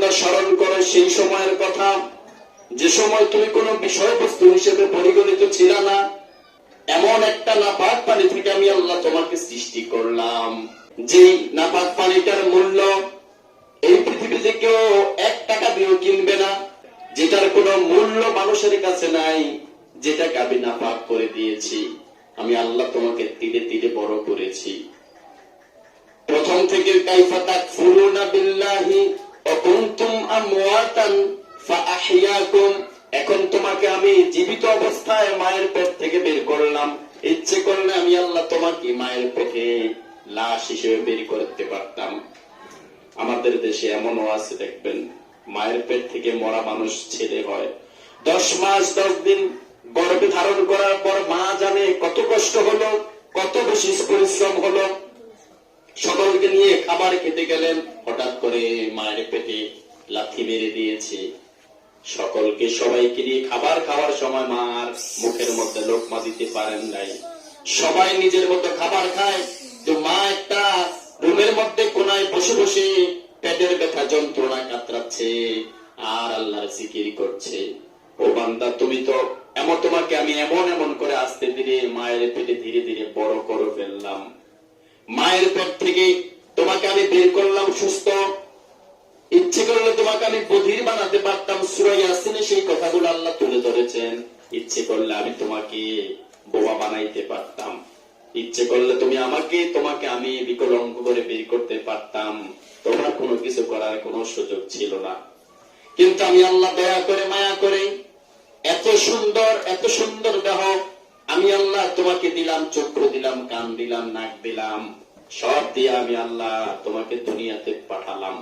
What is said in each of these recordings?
বান্দা স্মরণ করো সেই সময়ের কথা যে সময় তুমি কোনো বিষয়বস্তু হিসেবে পরিগণিত ছিল না। এমন একটা নাপাক পানি থেকে আমি আল্লাহ তোমাকে সৃষ্টি করলাম, যে নাপাক পানিটার মূল্য এই পৃথিবীতে কেউ 1 টাকা দিয়েও কিনবে না, যেটার কোনো মূল্য মানুষের কাছে নাই, যেটাকে আমি নাপাক করে দিয়েছি। আমি আল্লাহ তোমাকে তীরে তীরে বড় করেছি। প্রথম থেকে কাইফা তাকফুরুনা বিল্লাহি ওয়া কুনতুম আমওয়াতান ফাআহইয়াকুম, এখন তোমাকে আমি জীবিত অবস্থায় মায়ের পেট থেকে বের করলাম। ইচ্ছে করলে আমি আল্লাহ তোমাকে মায়ের পেটে লাশ হিসেবে বের করতে পারতাম। আমাদের দেশে এমনও আছে, দেখবেন মায়ের পেট থেকে মরা মানুষ ছেলে হয়, 10 মাস 10 দিন গর্ভে ধারণ করার পর মা জানে কত কষ্ট হলো, কত বেশি পরিশ্রম হলো। সকলকে নিয়ে খাবার খেতে গেলেন, হঠাৎ করে মায়ের পেটে লাথি মেরে দিয়েছে। সকলকে সবাইকে নিয়ে খাবার খাওয়ার সময় মার মুখের মধ্যে লোকমা দিতে পারেন নাই। সবাই নিজের মতো খাবার খায়, তো মা একটা রুমের মধ্যে কোনায় বসে বসে পেটের ব্যথা যন্ত্রণা কাতরাচ্ছে আর আল্লাহর জিকির করছে। ও বান্দা, তুমি তো তোমাকে আমি এমন এমন করে আস্তে ধীরে মায়ের পেটে ধীরে ধীরে বড় করে ফেললাম। মায়ের পেট থেকে তোমাকে আমি বের করলাম সুস্থ। ইচ্ছে করলে তোমাকে আমি বধির বানাতে পারতাম, সূরা ইয়াসিনে সেই কথাগুলো আল্লাহ তুলে ধরেছেন। ইচ্ছে করলে আমি তোমাকে বোবা বানাইতে পারতাম, ইচ্ছে করলে তোমাকে আমি বিকলাঙ্গ করে বের করতে পারতাম। তোমার কোনো কিছু করার কোনো সুযোগ ছিল না। কিন্তু আমি আল্লাহ দয়া করে মায়া করে এত সুন্দর দেহ আমি আল্লাহ তোমাকে দিলাম, চক্ষু দিলাম, কান দিলাম, নাক দিলাম, সব দিয়ে আমি আল্লাহ তোমাকে দুনিয়াতে পাঠালাম।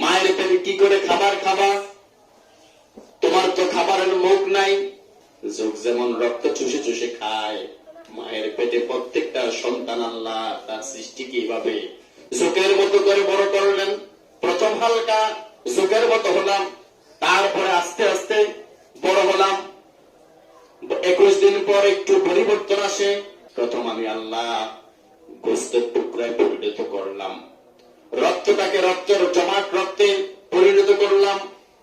মায়ের পেটে কি করে খাবার খাবা? তোমার তো খাবারের মুখ নাই। যোগ যেমন রক্ত চুষে চুষে খায়, মায়ের পেটে প্রত্যেকটা সন্তান আল্লাহ তার সৃষ্টি কিভাবে জোকের মতো করে বড় করলেন। প্রথম হালকা জোকের মতো হলাম, তারপরে আস্তে আস্তে বড় হলাম। 21 দিন পর একটু পরিবর্তন আসে। প্রথম আমি আল্লাহ গোস্তের টুকরায় পরিণত করলাম, রক্তটাকে রক্তের জমাট রক্তে পরিণত করলাম।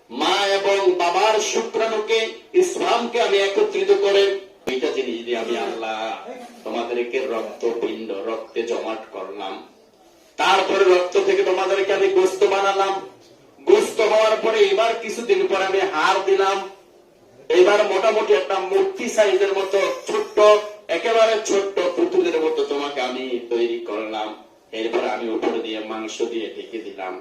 মা এবং বাবার শুক্রাণুকে ইসলামকে আমি একত্রিত করে দুইটা জিনিস দিয়ে আমি আল্লাহ তোমাদেরকে রক্তপিণ্ড রক্তে জমাট করলাম। তারপরে রক্ত থেকে তোমাদেরকে আমি গোস্ত বানালাম। গোস্ত হওয়ার পরে এবার কিছুদিন পরে আমি হাড় দিলাম। এবার মোটামুটি একটা মূর্তি সাইজের মতো ছোট্ট, একেবারে ছোট্ট পুতুলের মতো তোমাকে আমি তৈরি করলাম। এরপরে আমি উপরে দিয়ে মাংস দিয়ে ঢেকে দিলাম।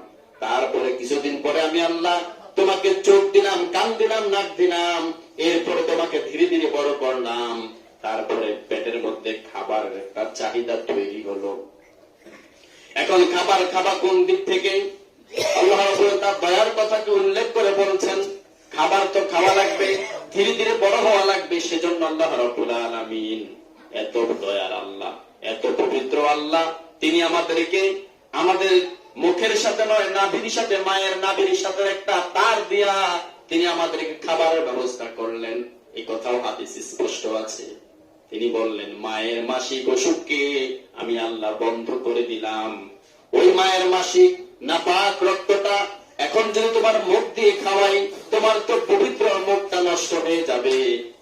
তারপরে কিছুদিন পরে আমি আল্লাহ তোমাকে চোখ দিলাম, কান দিলাম, নাক দিলাম। এরপরে তোমাকে ধীরে ধীরে বড় করলাম। তারপরে পেটের মধ্যে খাবার একটা চাহিদা তৈরি হলো। এখন খাবার খাবা কোন দিক থেকে? আল্লাহ তার দয়ার কথাকে উল্লেখ করে বলছেন, খাবার তো খাওয়া লাগবে, ধীরে ধীরে বড় হওয়া লাগবে। সেজন্য আল্লাহ রাব্বুল আলামিন এত দয়ার আল্লাহ, এত পবিত্র আল্লাহ, তিনি আমাদেরকে আমাদের মুখের সাথে নয়, নাভির সাথে, মায়ের নাভির সাথে একটা তার দিয়া তিনি আমাদেরকে খাবারের ব্যবস্থা করলেন। এই কথাও হাদিসে স্পষ্ট আছে। তিনি বললেন, মায়ের মাসিক অসুখকে আমি আল্লাহ বন্ধ করে দিলাম। ওই মায়ের মাসিক নাপাক রক্তটা এখন যদি তোমার মুখ দিয়ে খাওয়াই, তোমার তো পবিত্র মুখটা নষ্ট হয়ে যাবে।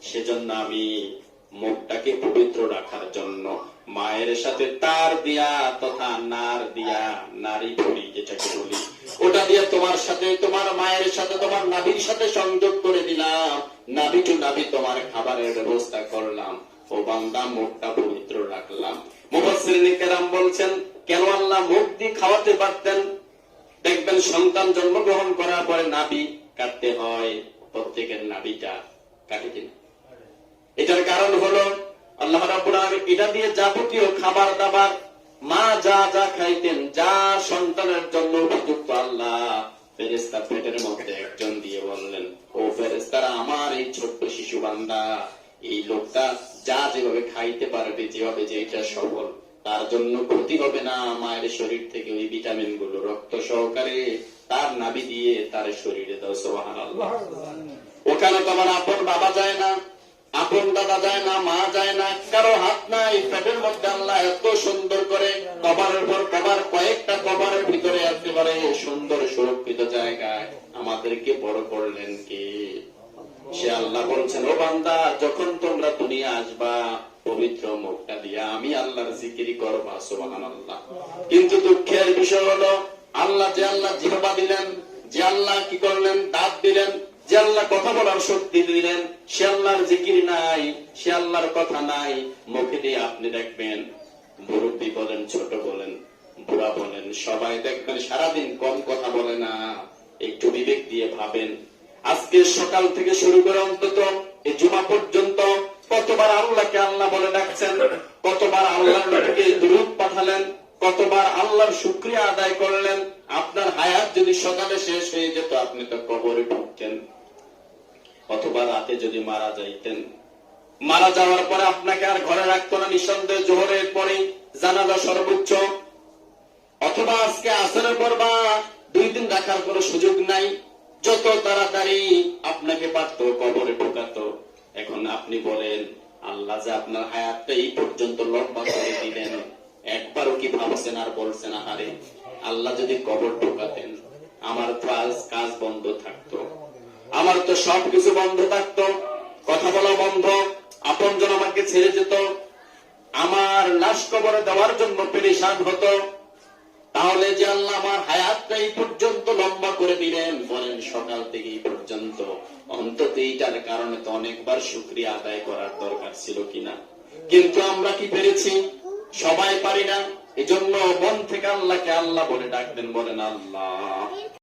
সেজন্য আমি মুখটাকে পবিত্র রাখার জন্য মায়ের সাথে তার দিয়া তথা নার দিয়া, নারী ভরি যেটাকে বলি, ওটা দিয়ে তোমার সাথে, তোমার মায়ের সাথে, তোমার নাভির সাথে সংযোগ করে দিলাম। নাভি টু নাভি তোমার খাবারের ব্যবস্থা করলাম। ও বান্দা, মুখটা পবিত্র রাখলাম। মুফাসসিরিন কেরাম বলছেন, কেন আল্লাহ মুখ দিয়ে খাওয়াতে পারতেন? দেখবেন সন্তান জন্মগ্রহণ করার পরে নাভি কাটতে হয়, প্রত্যেকের নাভিটা কাটে কিনা? এটার কারণ হলো আল্লাহ রাব্বুল আলামিন এটা দিয়ে যাবতীয় খাবার দাবার মা যা যা খাইতেন, যা সন্তানের জন্য উপযুক্ত, আল্লাহ ফেরেশতা পেটের মধ্যে একজন দিয়ে বললেন, ও ফেরেশতারা, আমার এই ছোট্ট শিশু বান্দা, এই লোকটা যা যেভাবে খাইতে পারবে, যেভাবে যে এটা সফল, তার জন্য ক্ষতি হবে না। মায়ের শরীর থেকে ওই ভিটামিন গুলো রক্ত সহকারে তার নাভি দিয়ে তার শরীরে দাও। সুবহানাল্লাহ। ওখানে তোমার আপন বাবা যায় না, আপন দাদা যায় না, মা যায় না, কারো হাত নাই। পেটের মধ্যে আল্লাহ এত সুন্দর করে কভারের পর কভার, কয়েকটা কভারের ভিতরে একেবারে সুন্দর সুরক্ষিত জায়গায় আমাদেরকে বড় করলেন কে? সে আল্লাহ বলছেন, ও বান্দা, যখন তোমরা দুনিয়া আসবা পবিত্র মুখটা দিয়া আমি আল্লাহর জিকির করবা, সুবহানাল্লাহ। কিন্তু দুঃখের বিষয় হলো আল্লাহ জিহ্বা দিলেন, যে আল্লাহ কি করলেন, দাঁত দিলেন, যে আল্লাহ কথা বলার শক্তি দিলেন, সে আল্লাহর জিকির নাই, সে আল্লাহর কথা নাই। মুখে দিয়ে আপনি দেখবেন, মুরব্বী বলেন, ছোট বলেন, বুড়া বলেন, সবাই দেখবেন সারাদিন কম কথা বলে না। একটু বিবেক দিয়ে ভাবেন, আজকে সকাল থেকে শুরু করে অন্তত এই জুমা পর্যন্ত কতবার আল্লাহকে আল্লাহ বলে ডাকছেন, কতবার আল্লাহর নবীকে দুরূদ পাঠালেন, কতবার আল্লাহর শুকরিয়া আদায় করলেন। আপনার হায়াত যদি সকালে শেষ হয়ে যেত, আপনি তো কবরে ঢুকতেন, অথবা রাতে যদি মারা যাইতেন, মারা যাওয়ার পরে আপনাকে আর ঘরে রাখতো না, নিঃসন্দেহে জোহরের পরে জানাজা সর্বোচ্চ, অথবা আজকে আসরের পর বা 2 দিন রাখার কোনো সুযোগ নাই, যত তাড়াতাড়ি আপনাকে পারতো কবরে ঢোকাতো। এখন আপনি বলেন, আল্লাহ যে আপনার হায়াতটা এই পর্যন্ত লম্বা করে দিলেন, একবারও কি ভাবছেন আর বলছেন, আহারে আল্লাহ যদি কবর ঢোকাতেন, আমার তো আজ কাজ বন্ধ থাকতো, আমার তো সবকিছু বন্ধ থাকতো, কথা বলা বন্ধ, আপনজন আমাকে ছেড়ে যেত, আমার লাশ কবরে দেওয়ার জন্য পেরেশান হতো। তাহলে যে আল্লাহ আমার হায়াতটা এই পর্যন্ত লম্বা করে দিলেন, বলেন সকাল থেকে এই পর্যন্ত, অন্তত এইটার কারণে তো অনেকবার শুকরিয়া আদায় করার দরকার ছিল কিনা? কিন্তু আমরা কি পেরেছি? সবাই পারি না। এজন্য মন থেকে আল্লাহকে আল্লাহ বলে ডাকবেন, বলেন আল্লাহ।